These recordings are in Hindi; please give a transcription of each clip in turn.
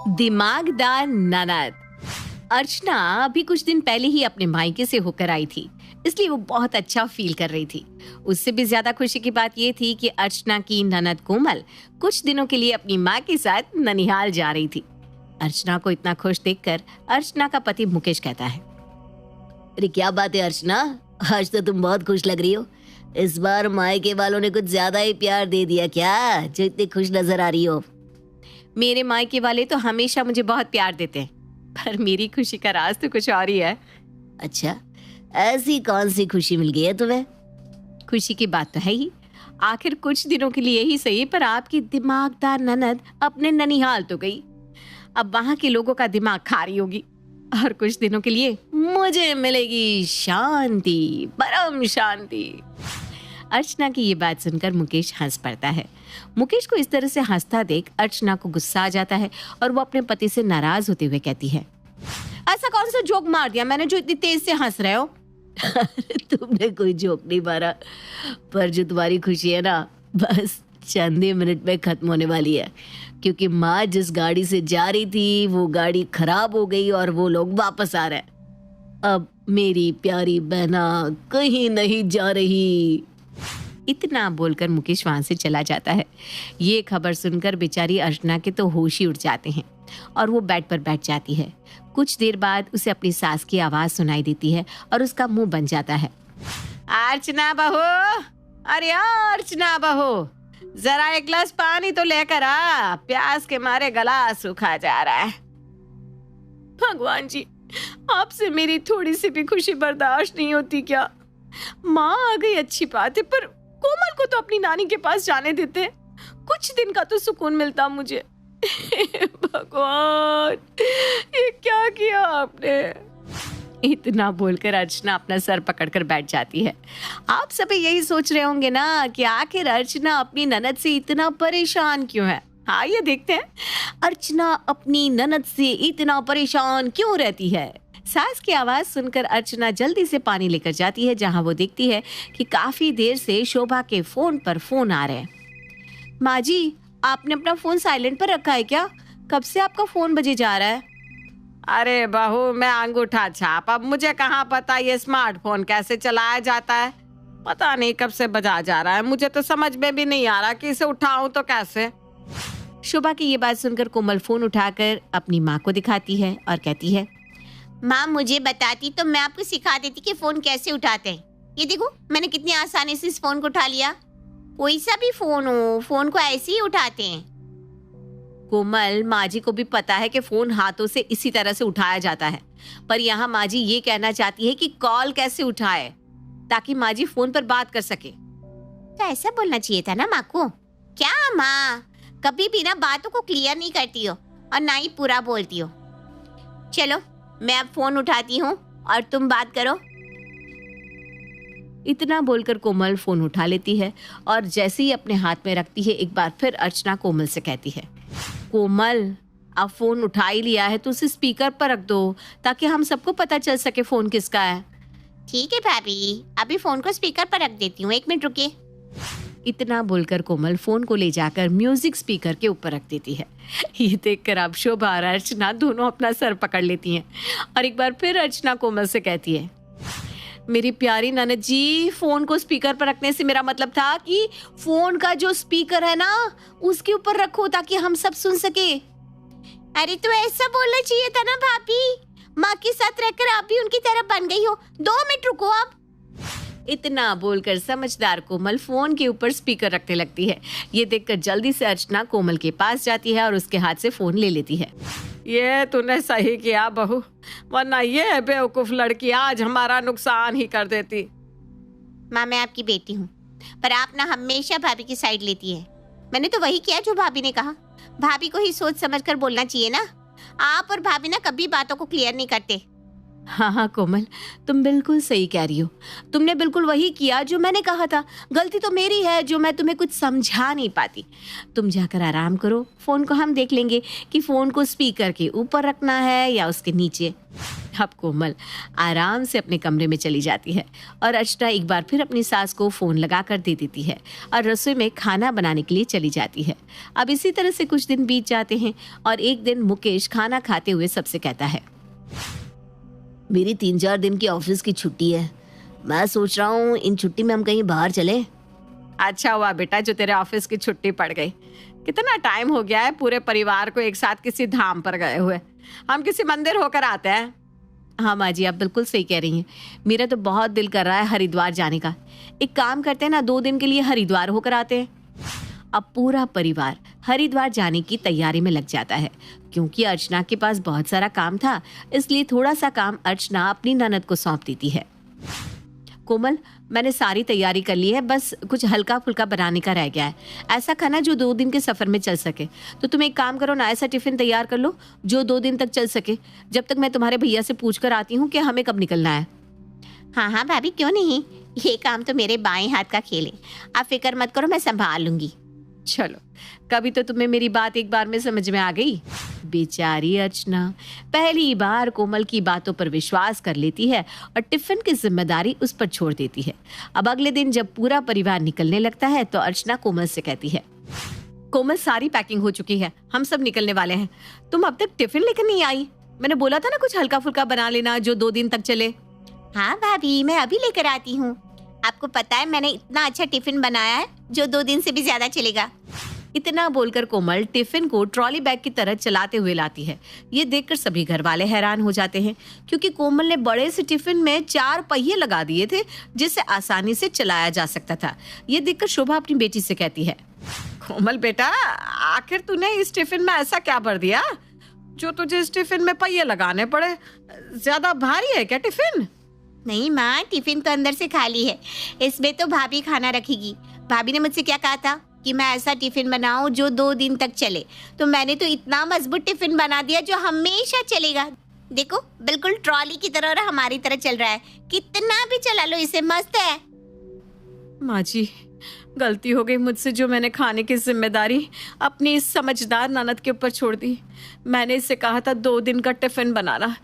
दिमागदार ननद। अर्चना अभी कुछ दिन पहले ही अपने मायके से होकर आई थी, इसलिए वो बहुत अच्छा फील कर रही थी। उससे भी ज्यादा खुशी की बात ये थी कि अर्चना की ननद कोमल कुछ दिनों के लिए अपनी माँ के साथ ननिहाल जा रही थी। अर्चना को इतना खुश देखकर अर्चना का पति मुकेश कहता है, अरे क्या बात है अर्चना, आज तो तुम बहुत खुश लग रही हो। इस बार मायके वालों ने कुछ ज्यादा ही प्यार दे दिया क्या, जो इतनी खुश नजर आ रही हो। मेरे मायके वाले तो हमेशा मुझे बहुत प्यार देते हैं, पर मेरी खुशी का राज तो कुछ और ही है। अच्छा, ऐसी कौन सी खुशी मिल गई है तुम्हें? खुशी की बात तो है ही, आखिर कुछ दिनों के लिए ही सही, पर आपकी दिमागदार ननद अपने ननिहाल तो गई। अब वहां के लोगों का दिमाग खा रही होगी और कुछ दिनों के लिए मुझे मिलेगी शांति, परम शांति। अर्चना की ये बात सुनकर मुकेश हंस पड़ता है। मुकेश को इस तरह से हंसता देख अर्चना को गुस्सा आ जाता है और वो अपने पति से नाराज होते हुए कहती है, ऐसा कौन सा जोक मार दिया मैंने जो इतनी तेज से हंस रहे हो? तुमने कोई जोक नहीं मारा, पर जो तुम्हारी खुशी है ना, बस चंद ही मिनट में खत्म होने वाली है, क्योंकि माँ जिस गाड़ी से जा रही थी वो गाड़ी खराब हो गई और वो लोग वापस आ रहे हैं। अब मेरी प्यारी बहना कहीं नहीं जा रही। इतना बोलकर मुकेश वहां से चला जाता है। ये खबर सुनकर बेचारी अर्चना के तो होश ही उड़ जाते हैं और वो बेड पर बैठ जाती है। कुछ देर बाद उसे अपनी सास की आवाज सुनाई देती है और उसका मुंह बन जाता है। अर्चना बहू, अरे अर्चना बहू, जरा एक गिलास पानी तो लेकर आ, प्यास के मारे गला सूखा जा रहा है। भगवान जी, आपसे मेरी थोड़ी सी भी खुशी बर्दाश्त नहीं होती क्या? माँ आ गई अच्छी बात है, पर कोमल को तो अपनी नानी के पास जाने देते, कुछ दिन का तो सुकून मिलता मुझे। भगवान, ये क्या किया आपने? इतना बोलकर अर्चना अपना सर पकड़कर बैठ जाती है। आप सभी यही सोच रहे होंगे ना कि आखिर अर्चना अपनी ननद से इतना परेशान क्यों है। हाँ, ये देखते हैं अर्चना अपनी ननद से इतना परेशान क्यों रहती है। सास की आवाज सुनकर अर्चना जल्दी से पानी लेकर जाती है, जहां वो देखती है कि काफी देर से शोभा के फोन पर फोन आ रहे हैं। माँ जी, आपने अपना फोन साइलेंट पर रखा है क्या? कब से आपका फोन बजे जा रहा है? अरे बहू, मैं अंगूठा छाप, अब मुझे कहाँ पता ये स्मार्टफोन कैसे चलाया जाता है। पता नहीं कब से बजा जा रहा है, मुझे तो समझ में भी नहीं आ रहा कि इसे उठाऊं तो कैसे। शोभा की ये बात सुनकर कोमल फोन उठाकर अपनी माँ को दिखाती है और कहती है, माँ मुझे बताती तो मैं आपको सिखा देती कि फोन कैसे उठाते हैं। ये देखो, मैंने कितनी आसानी से इस फोन को उठा लिया। कोई सा भी फोन हो, फोन को ऐसे ही उठाते हैं। कोमल, माँ जी को भी पता है कि फोन हाथों से इसी तरह से उठाया जाता है, पर यहाँ माँ जी ये कहना चाहती है कि कॉल कैसे उठाए ताकि माँ जी फोन पर बात कर सके। तो ऐसा बोलना चाहिए था ना माँ को। क्या माँ, कभी भी ना बातों को क्लियर नहीं करती हो और ना ही पूरा बोलती हो। चलो, मैं अब फोन उठाती हूँ और तुम बात करो। इतना बोलकर कोमल फोन उठा लेती है और जैसे ही अपने हाथ में रखती है, एक बार फिर अर्चना कोमल से कहती है, कोमल, अब फोन उठा ही लिया है तो उसे स्पीकर पर रख दो ताकि हम सबको पता चल सके फोन किसका है। ठीक है भाभी, अभी फोन को स्पीकर पर रख देती हूँ, 1 मिनट रुकिए। इतना बोलकर कोमल फोन को ले जाकर म्यूजिक स्पीकर के ऊपर रख देती है। ये देखकर अब शोभा और अर्चना दोनों अपना सर पकड़ लेती हैं और एक बार फिर अर्चना कोमल से कहती है, मेरी प्यारी ननद जी, फोन को स्पीकर पर रखने से मेरा मतलब था कि फोन का जो स्पीकर है ना, उसके ऊपर रखो ताकि हम सब सुन सके। अरे तो ऐसा बोलना चाहिए था ना भाभी, माँ के साथ रहकर आप भी उनकी तरह बन गई हो। 2 मिनट रुको आप। इतना बोलकर समझदार कोमल फोन के ऊपर स्पीकर रखने लगती है। ये देखकर जल्दी से अर्चना कोमल के पास जाती है और उसके हाथ से फोन ले लेती है। ये तूने सही किया बहू, वरना ये बेवकूफ लड़की आज हमारा नुकसान ही कर देती। माँ, मैं आपकी बेटी हूँ, पर आप ना हमेशा भाभी की साइड लेती है। मैंने तो वही किया जो भाभी ने कहा। भाभी को ही सोच समझ कर बोलना चाहिए ना। आप और भाभी ना कभी बातों को क्लियर नहीं करते। हाँ हाँ कोमल, तुम बिल्कुल सही कह रही हो। तुमने बिल्कुल वही किया जो मैंने कहा था। गलती तो मेरी है जो मैं तुम्हें कुछ समझा नहीं पाती। तुम जाकर आराम करो, फोन को हम देख लेंगे कि फोन को स्पीकर के ऊपर रखना है या उसके नीचे। अब कोमल आराम से अपने कमरे में चली जाती है और अर्चना एक बार फिर अपनी सास को फोन लगा कर दे देती है और रसोई में खाना बनाने के लिए चली जाती है। अब इसी तरह से कुछ दिन बीत जाते हैं और एक दिन मुकेश खाना खाते हुए सबसे कहता है, मेरी 3-4 दिन की ऑफिस की छुट्टी है। मैं सोच रहा हूँ इन छुट्टी में हम कहीं बाहर चले। अच्छा हुआ बेटा जो तेरे ऑफिस की छुट्टी पड़ गई। कितना टाइम हो गया है पूरे परिवार को एक साथ किसी धाम पर गए हुए। हम किसी मंदिर होकर आते हैं। हाँ माँ जी, आप बिल्कुल सही कह रही हैं। मेरा तो बहुत दिल कर रहा है हरिद्वार जाने का। एक काम करते हैं ना, 2 दिन के लिए हरिद्वार होकर आते हैं। अब पूरा परिवार हरिद्वार जाने की तैयारी में लग जाता है। क्योंकि अर्चना के पास बहुत सारा काम था, इसलिए थोड़ा सा काम अर्चना अपनी ननद को सौंप देती है। कोमल, मैंने सारी तैयारी कर ली है, बस कुछ हल्का फुल्का बनाने का रह गया है। ऐसा खाना जो 2 दिन के सफर में चल सके। तो तुम एक काम करो ना, ऐसा टिफिन तैयार कर लो जो 2 दिन तक चल सके, जब तक मैं तुम्हारे भैया से पूछ कर आती हूँ कि हमें कब निकलना है। हाँ हाँ भाभी, क्यों नहीं, ये काम तो मेरे बाएं हाथ का खेल है। आप फिक्र मत करो, मैं संभाल लूंगी। चलो, कभी तो तुम्हें मेरी बात एक बार में समझ में आ गई। बेचारी अर्चना पहली बार कोमल की बातों पर विश्वास कर लेती है और टिफिन की जिम्मेदारी उस पर छोड़ देती है। अब अगले दिन जब पूरा परिवार निकलने लगता है तो अर्चना कोमल से कहती है, कोमल सारी पैकिंग हो चुकी है, हम सब निकलने वाले हैं। तुम अब तक टिफिन लेकर नहीं आई। मैंने बोला था ना कुछ हल्का फुल्का बना लेना जो 2 दिन तक चले। हाँ भाभी, मैं अभी लेकर आती हूँ। आपको पता है मैंने इतना अच्छा टिफिन बनाया है जो 2 दिन से भी ज्यादा चलेगा। इतना बोलकर कोमल टिफिन को ट्रॉली बैग की तरह चलाते हुए लाती है। ये देखकर सभी घर वाले हैरान हो जाते हैं क्योंकि कोमल ने बड़े से टिफिन में 4 पहिए लगा दिए थे जिसे आसानी से चलाया जा सकता था। ये देखकर शोभा अपनी बेटी से कहती है, कोमल बेटा, आखिर तूने इस टिफिन में ऐसा क्या भर दिया जो तुझे इस टिफिन में पहिए लगाने पड़े? ज्यादा भारी है क्या टिफिन? नहीं माँ, टिफिन तो अंदर से खाली है, इसमें तो भाभी खाना रखेगी। भाभी ने मुझसे क्या कहा था कि मैं ऐसा टिफिन बनाऊं जो 2 दिन तक चले, तो मैंने तो इतना मजबूत टिफिन बना दिया जो हमेशा चलेगा। देखो, बिल्कुल ट्रॉली की तरह और हमारी तरह चल रहा है। कितना भी चला लो इसे, मस्त है। माँ जी, गलती हो गई मुझसे जो मैंने खाने की जिम्मेदारी अपनी इस समझदार ननद के ऊपर छोड़ दी। मैंने इससे कहा था 2 दिन का टिफिन बनाना।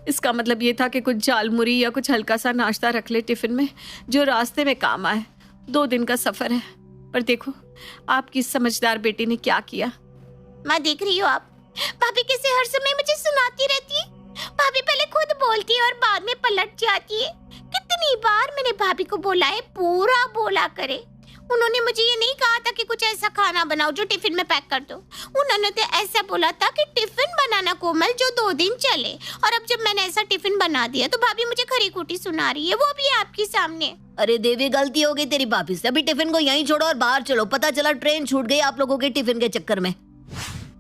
इसका मतलब ये था कि कुछ झालमुरी या कुछ हल्का सा नाश्ता रख ले टिफिन में जो रास्ते में काम आए। 2 दिन का सफर है। पर देखो आपकी समझदार बेटी ने क्या किया। माँ देख रही हो आप, भाभी कैसे हर समय मुझे सुनाती रहती है। भाभी पहले खुद बोलती है और बाद में पलट जाती है। कितनी बार मैंने भाभी को बोला है पूरा बोला करे। उन्होंने मुझे ये नहीं कहा था कि कुछ ऐसा खाना बनाओ जो टिफिन में पैक कर दो। उन्होंने तो ऐसा बोला था कि टिफिन बनाना कोमल जो 2 दिन चले। और अब जब मैंने ऐसा टिफिन बना दिया तो भाभी मुझे खरी खोटी सुना रही है, वो भी आपके सामने। अरे देवी, गलती हो गई तेरी भाभी से। अभी टिफिन को यहीं छोड़ो और बाहर चलो। पता चला ट्रेन छूट गई आप लोगों के टिफिन के चक्कर में।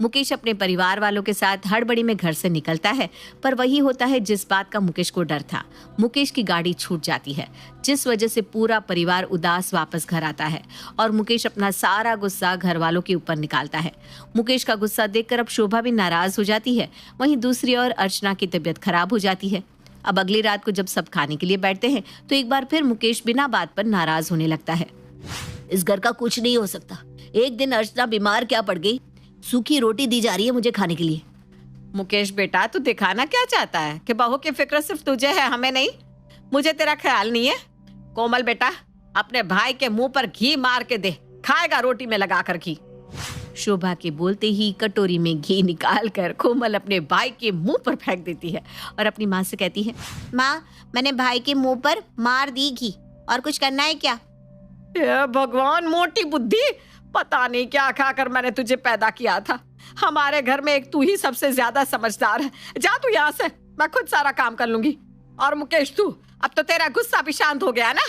मुकेश अपने परिवार वालों के साथ हड़बड़ी में घर से निकलता है, पर वही होता है जिस बात का मुकेश को डर था। मुकेश की गाड़ी छूट जाती है जिस वजह से पूरा परिवार उदास वापस घर आता है और मुकेश अपना सारा गुस्सा घर वालों के ऊपर निकालता है। मुकेश का गुस्सा देखकर अब शोभा भी नाराज हो जाती है। वहीं दूसरी ओर अर्चना की तबीयत खराब हो जाती है। अब अगली रात को जब सब खाने के लिए बैठते हैं तो एक बार फिर मुकेश बिना बात पर नाराज होने लगता है। इस घर का कुछ नहीं हो सकता। एक दिन अर्चना बीमार क्या पड़ गई, सूखी रोटी दी जा रही है मुझे खाने के लिए। मुकेश बेटा, तू दिखाना क्या चाहता है कि बहू की फिक्र सिर्फ तुझे है, हमें नहीं? मुझे तेरा ख्याल नहीं है? कोमल बेटा, अपने भाई के मुंह पर घी मार के दे, खाएगा रोटी में लगाकर घी। शोभा के बोलते ही कटोरी में घी निकालकर कोमल अपने भाई के मुंह पर फेंक देती है और अपनी माँ से कहती है, माँ, मैंने भाई के मुंह पर मार दी घी, और कुछ करना है क्या? भगवान, मोटी बुद्धि, पता नहीं क्या खाकर मैंने तुझे पैदा किया था। हमारे घर में एक तू ही सबसे ज्यादा समझदार है। जा तू यहाँ से, मैं खुद सारा काम कर लूंगी। और मुकेश, तू अब तो तेरा गुस्सा भी शांत हो गया ना?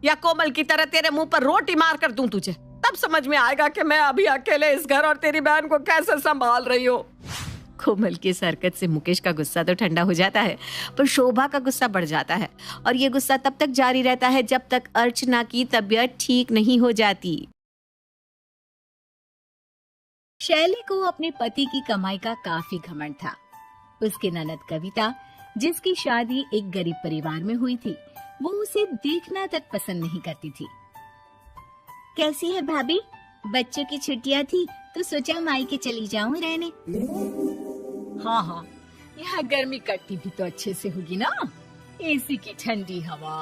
या कोमल की तरह तेरे मुंह पर रोटी मार कर दूं तुझे? तब समझ में आएगा कि मैं अभी अकेले इस घर और तेरी बहन को कैसे संभाल रही हूँ। कोमल की इस हरकत से मुकेश का गुस्सा तो ठंडा हो जाता है, पर शोभा का गुस्सा बढ़ जाता है और ये गुस्सा तब तक जारी रहता है जब तक अर्चना की तबीयत ठीक नहीं हो जाती। शैली को अपने पति की कमाई का काफी घमंड था। उसकी ननद कविता जिसकी शादी एक गरीब परिवार में हुई थी, वो उसे देखना तक पसंद नहीं करती थी। कैसी है भाभी? बच्चों की छुट्टियां थी तो सोचा मायके चली जाऊं रहने। हाँ हाँ, यहाँ गर्मी कटती भी तो अच्छे से होगी ना, एसी की ठंडी हवा,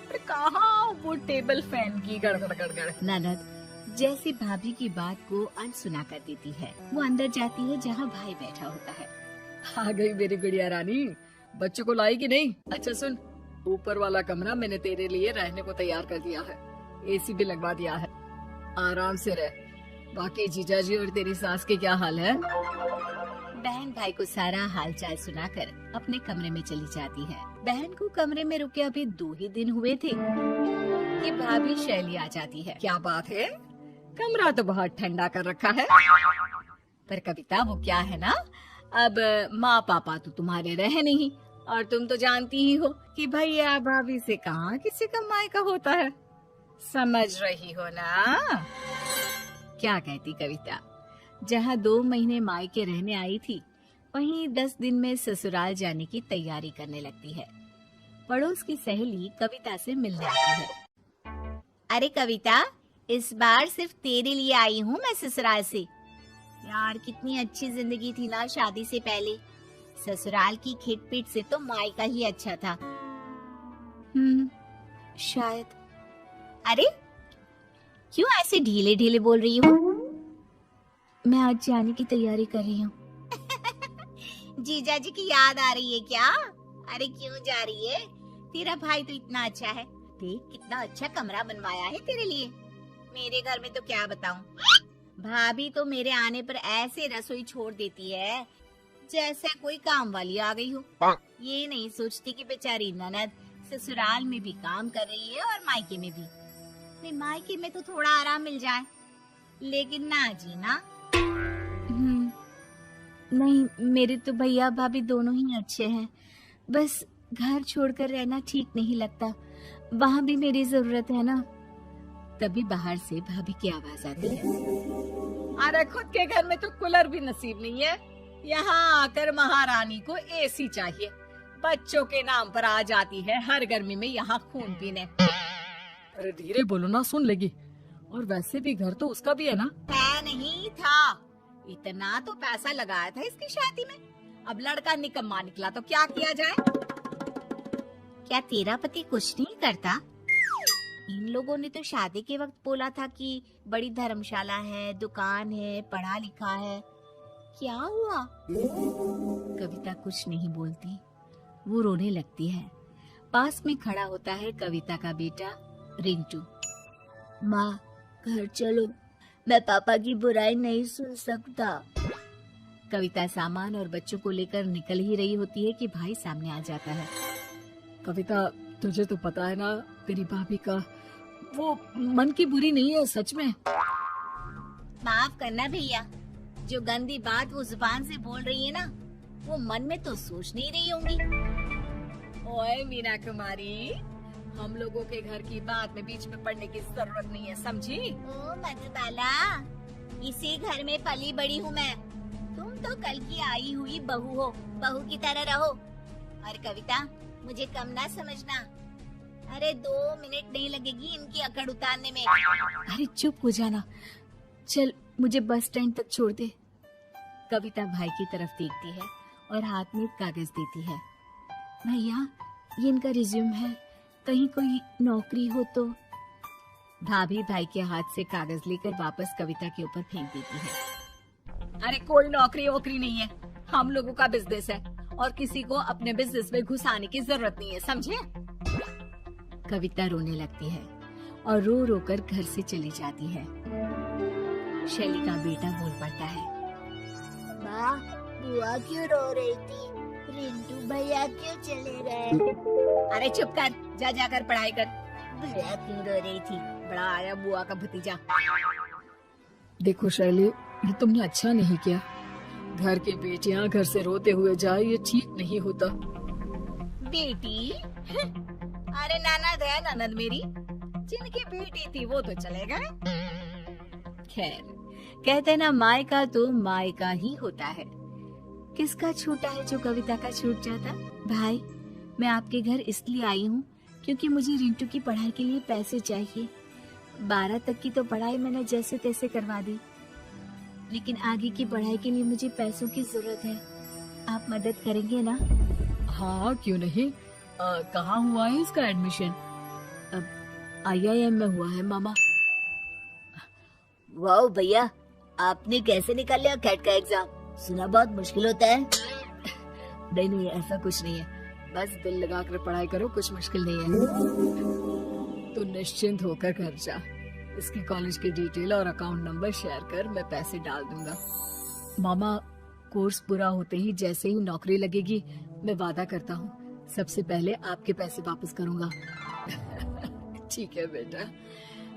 और कहाँ वो टेबल फैन की गड़गड़ गड़गड़। ननद जैसे भाभी की बात को अनसुना कर देती है। वो अंदर जाती है जहाँ भाई बैठा होता है। आ गई मेरी गुड़िया रानी, बच्चों को लाई कि नहीं? अच्छा सुन, ऊपर वाला कमरा मैंने तेरे लिए रहने को तैयार कर दिया है, एसी भी लगवा दिया है, आराम से रह। बाकी जीजाजी और तेरी सास के क्या हाल है? बहन भाई को सारा हालचाल सुनाकर अपने कमरे में चली जाती है। बहन को कमरे में रुके अभी 2 ही दिन हुए थे कि भाभी शैली आ जाती है। क्या बात है, कमरा तो बहुत ठंडा कर रखा है। पर कविता वो क्या है ना, अब माँ पापा तो तुम्हारे रहे नहीं, और तुम तो जानती ही हो कि भैया भाभी से कहाँ किसी का मायका होता है। समझ रही हो ना? क्या कहती कविता? जहाँ 2 महीने मायके रहने आई थी, वहीं 10 दिन में ससुराल जाने की तैयारी करने लगती है। पड़ोस की सहेली कविता से मिलने आती है। अरे कविता, इस बार सिर्फ तेरे लिए आई हूँ मैं ससुराल से। यार कितनी अच्छी जिंदगी थी ना शादी से पहले। ससुराल की खिटपिट से तो मायका ही अच्छा था। शायद। अरे क्यों ऐसे ढीले ढीले बोल रही हो? मैं आज जाने की तैयारी कर रही हूँ। जीजा जी की याद आ रही है क्या? अरे क्यों जा रही है? तेरा भाई तो इतना अच्छा है, देख कितना अच्छा कमरा बनवाया है तेरे लिए। मेरे घर में तो क्या बताऊं, भाभी तो मेरे आने पर ऐसे रसोई छोड़ देती है जैसे कोई काम वाली आ गई हो। ये नहीं सोचती कि बेचारी ननद ससुराल में भी काम कर रही है और मायके में भी। नहीं, मायके में तो थोड़ा आराम मिल जाए, लेकिन ना जी ना। नहीं, मेरे तो भैया भाभी दोनों ही अच्छे हैं, बस घर छोड़कर रहना ठीक नहीं लगता। वहाँ भी मेरी जरूरत है ना। तभी बाहर से भाभी की आवाज आती है। अरे खुद के घर में तो कूलर भी नसीब नहीं है, यहाँ आकर महारानी को एसी चाहिए। बच्चों के नाम पर आ जाती है हर गर्मी में यहाँ खून पीने। अरे धीरे बोलो ना, सुन लेगी। और वैसे भी घर तो उसका भी है ना। है नहीं था, इतना तो पैसा लगाया था इसकी शादी में। अब लड़का निकम्मा निकला तो क्या किया जाए? क्या तेरा पति कुछ नहीं करता? इन लोगों ने तो शादी के वक्त बोला था कि बड़ी धर्मशाला है, दुकान है, पढ़ा लिखा है। क्या हुआ? कविता कुछ नहीं बोलती, वो रोने लगती है। पास में खड़ा होता है कविता का बेटा रिंटू। माँ घर चलो, मैं पापा की बुराई नहीं सुन सकता। कविता सामान और बच्चों को लेकर निकल ही रही होती है कि भाई सामने आ जाता है। कविता तुझे तो पता है ना, तेरी भाभी का वो मन की बुरी नहीं है सच में। माफ करना भैया, जो गंदी बात वो जुबान से बोल रही है ना, वो मन में तो सोच नहीं रही होंगी। ओए मीना कुमारी, हम लोगों के घर की बात में बीच में पड़ने की जरूरत नहीं है, समझी? ओ मधुबाला, इसी घर में पली बड़ी हूँ मैं। तुम तो कल की आई हुई बहू हो, बहू की तरह रहो। और कविता, मुझे कम ना समझना। अरे 2 मिनट नहीं लगेगी इनकी अकड़ उतारने में। अरे चुप हो जाना, चल मुझे बस स्टैंड तक छोड़ दे। कविता भाई की तरफ देखती है और हाथ में कागज देती है। भैया, ये इनका रिज्यूम है, कहीं कोई नौकरी हो तो। भाभी भाई के हाथ से कागज लेकर वापस कविता के ऊपर फेंक देती है। अरे कोई नौकरी वोकरी नहीं है, हम लोगों का बिजनेस है और किसी को अपने बिजनेस में घुसाने की जरूरत नहीं है, समझे? कविता रोने लगती है और रो रो कर घर से चली जाती है। शैली का बेटा बोल पड़ता है। माँ, बुआ क्यों रो रही थी? रिंटू भैया क्यों चले गए? अरे चुप कर, जा जाकर पढ़ाई कर। भैया क्यों रो रही थी? बड़ा आया बुआ का भतीजा। देखो शैली, ये तुमने अच्छा नहीं किया। घर की बेटियां घर से रोते हुए जाए, ये ठीक नहीं होता। बेटी? अरे ननद है ननद मेरी, जिनकी बेटी थी वो तो चले गए। खैर, कहते ना मायका तो मायका ही होता है। किसका छूटा है जो कविता का छूट जाता? भाई, मैं आपके घर इसलिए आई हूँ क्योंकि मुझे रिंटू की पढ़ाई के लिए पैसे चाहिए। 12 तक की तो पढ़ाई मैंने जैसे तैसे करवा दी, लेकिन आगे की पढ़ाई के लिए मुझे पैसों की जरूरत है। आप मदद करेंगे ना? हाँ, क्यों नहीं। कहाँ हुआ है इसका एडमिशन? IIM में हुआ है मामा। वाह भैया, आपने कैसे निकाल लिया कैट का एग्जाम? सुना बहुत मुश्किल होता है। नहीं नहीं, ऐसा कुछ नहीं है, बस दिल लगा कर पढ़ाई करो, कुछ मुश्किल नहीं है। तू निश्चिंत होकर घर जा। इसके कॉलेज की डिटेल और अकाउंट नंबर शेयर कर, मैं पैसे डाल दूंगा। मामा, कोर्स पूरा होते ही जैसे ही नौकरी लगेगी, मैं वादा करता हूँ सबसे पहले आपके पैसे वापस करूंगा। ठीक है बेटा,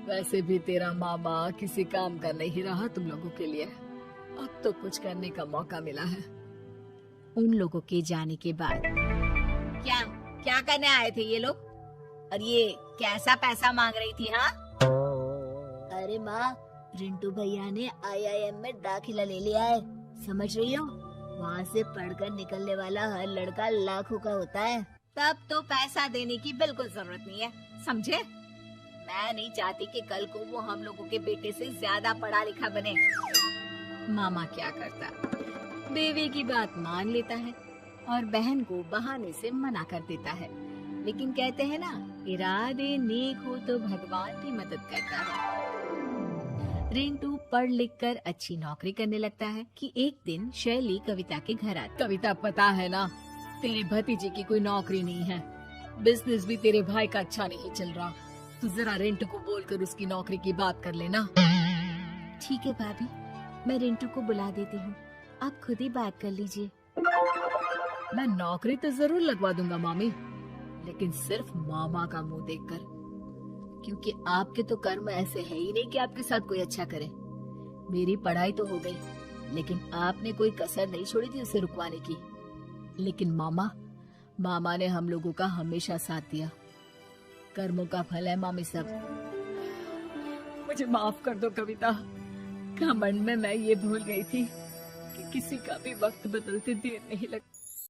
वैसे भी तेरा मामा किसी काम का नहीं रहा तुम लोगों के लिए, अब तो कुछ करने का मौका मिला है। उन लोगों के जाने के बाद क्या क्या करने आए थे ये लोग? और ये कैसा पैसा मांग रही थी? हाँ, अरे माँ, रिंटू भैया ने IIM में दाखिला ले लिया है, समझ रही हो? वहाँ से पढ़कर निकलने वाला हर लड़का लाखों का होता है। तब तो पैसा देने की बिल्कुल जरूरत नहीं है, समझे? मैं नहीं चाहती कि कल को वो हम लोगों के बेटे से ज्यादा पढ़ा लिखा बने। मामा क्या करता, बेवे की बात मान लेता है और बहन को बहाने से मना कर देता है। लेकिन कहते हैं ना, इरादे नेक हो तो भगवान भी मदद करता है। रिंटू पढ़ लिख कर अच्छी नौकरी करने लगता है कि एक दिन शैली कविता के घर आती। कविता, पता है ना, तेरे भतीजे की कोई नौकरी नहीं है, बिजनेस भी तेरे भाई का अच्छा नहीं चल रहा। तू जरा रिंटू को बोलकर उसकी नौकरी की बात कर लेना। ठीक है भाभी, मैं रिंटू को बुला देती हूँ, आप खुद ही बात कर लीजिए। मैं नौकरी तो जरूर लगवा दूंगा मामी, लेकिन सिर्फ मामा का मुंह देखकर, क्योंकि आपके तो कर्म ऐसे है ही नहीं कि आपके साथ कोई अच्छा करे। मेरी पढ़ाई तो हो गई, लेकिन आपने कोई कसर नहीं छोड़ी थी उसे रुकवाने की। लेकिन मामा ने हम लोगों का हमेशा साथ दिया। कर्मों का फल है मामी सब। मुझे माफ कर दो कविता, घमंड में मैं ये भूल गई थी कि किसी का भी वक्त बदलते देर नहीं लगता।